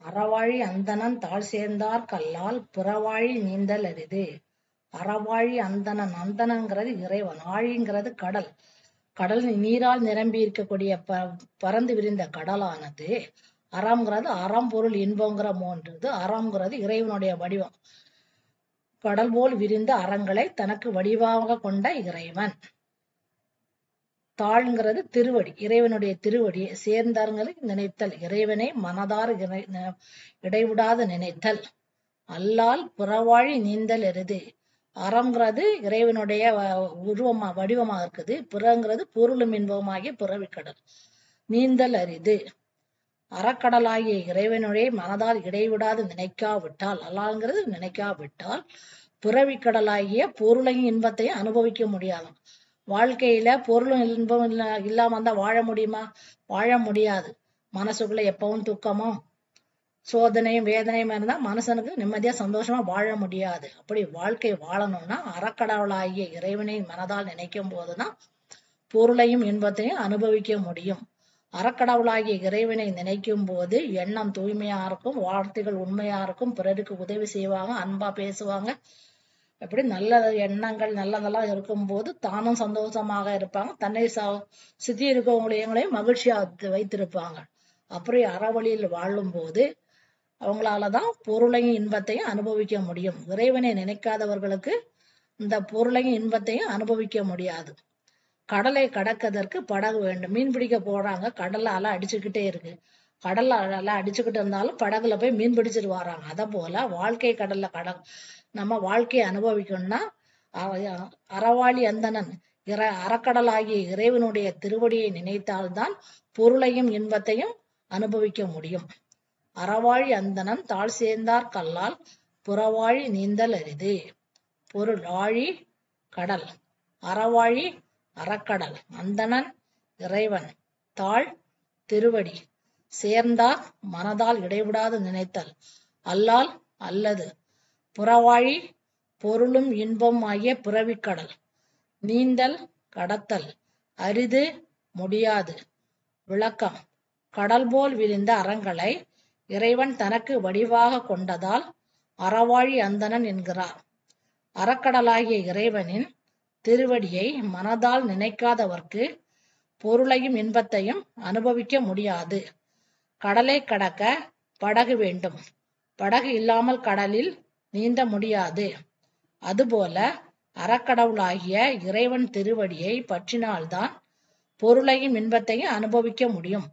அறவாழி அந்தணன் தாழ் சேர்ந்தார் கல்லால் புறவாழி நீந்தல் அரிது. அறவாழி அந்தணன், அந்தணங்கிறது இறைவன், ஆழிங்கிறது கடல். கடல் நீரால் நிரம்பி இருக்கக்கூடிய பறந்து விரிந்த கடலானது அறம்ங்கிறது அறம் பொருள் இன்பங்கிற மூன்றது. அறம்ங்கிறது இறைவனுடைய வடிவம். கடல் போல் விரிந்த அறங்களை தனக்கு வடிவாக கொண்ட இறைவன். தாழ்ங்கிறது திருவடி, இறைவனுடைய திருவடி. சேர்ந்தாருங்கிறது நினைத்தல், இறைவனை மனதார் இடைவிடாது நினைத்தல். அல்லால் புறவாழி நீந்தல் எருது. அறம்ங்கிறது இறைவனுடைய வடிவமா இருக்குது. புறங்கிறது பொருளும் இன்பமாகிய புறவிக்கடல். நீந்தல் அரிது. அறக்கடலாகிய இறைவனுடைய மனதால் இடைவிடாது நினைக்காவிட்டால், அல்லாங்கிறது நினைக்காவிட்டால் புறவிக்கடலாகிய பொருளையும் இன்பத்தையும் அனுபவிக்க முடியாது. வாழ்க்கையில பொருளும் இன்பம் இல்லாம இருந்தா வாழ முடியுமா? வாழ முடியாது. மனசுக்குள்ள எப்பவும் துக்கமும் சோதனையும் வேதனையும் இருந்தா மனுஷனுக்கு நிம்மதியா சந்தோஷமா வாழ முடியாது. அப்படி வாழ்க்கை வாழணும்னா அறக்கடவுளாகிய இறைவனை மனதால் நினைக்கும் போதுதான் பொருளையும் இன்பத்தையும் அனுபவிக்க முடியும். அறக்கடவுளாகிய இறைவனை நினைக்கும் போது எண்ணம் தூய்மையா இருக்கும், வார்த்தைகள் உண்மையா இருக்கும், பிறருக்கு உதவி செய்வாங்க, அன்பா பேசுவாங்க. எப்படி நல்ல எண்ணங்கள் நல்லதெல்லாம் இருக்கும்போது தானும் சந்தோஷமாக இருப்பாங்க, தன்னை சுத்தி இருக்கவங்களையும் மகிழ்ச்சியா வைத்திருப்பாங்க. அப்படி அறவழியில் வாழும் போது அவங்களாலதான் பொருளையும் இன்பத்தையும் அனுபவிக்க முடியும். இறைவனை நினைக்காதவர்களுக்கு இந்த பொருளையும் இன்பத்தையும் அனுபவிக்க முடியாது. கடலை கடக்கதற்கு படகு வேண்டும். மீன் பிடிக்க போறாங்க, கடல்ல அலை அடிச்சுக்கிட்டே இருக்கு. கடல்ல அலை அடிச்சுக்கிட்டு இருந்தாலும் படகுல போய் மீன் பிடிச்சிட்டு வராங்க. அத போல வாழ்க்கை கடல்ல நம்ம வாழ்க்கையை அனுபவிக்கணும்னா அறவாழி அந்தணன் அறக்கடலாகிய இறைவனுடைய திருவடியை நினைத்தால்தான் பொருளையும் இன்பத்தையும் அனுபவிக்க முடியும். அறவாழி அந்தணன் தாழ் சேர்ந்தார் கல்லால் புறவாழி நீந்தல் அரிது. பொருள் ஆழி கடல், அறவாழி அறக்கடல், அந்தணன் இறைவன், தாழ் திருவடி, சேர்ந்தார் மனதால் இடைவிடாது நினைத்தல், அல்லால் அல்லது, புறவாழி பொருளும் இன்பம் ஆகிய பிறவிக்கடல், நீந்தல் கடத்தல், அரிது முடியாது. விளக்கம்: கடல் போல் விரிந்த அறங்களை இறைவன் தனக்கு வடிவாக கொண்டதால் அறவாழி அந்தணன் என்கிறார். அறக்கடலாகிய இறைவனின் திருவடியை மனதால் நினைக்காதவர்க்கு பொருளையும் இன்பத்தையும் அனுபவிக்க முடியாது. கடலை கடக்க படகு வேண்டும். படகு இல்லாமல் கடலில் நீந்த முடியாது. அதுபோல அறக்கடவுளாகிய இறைவன் திருவடியை பற்றினால்தான் பொருளையும் இன்பத்தையும் அனுபவிக்க முடியும்.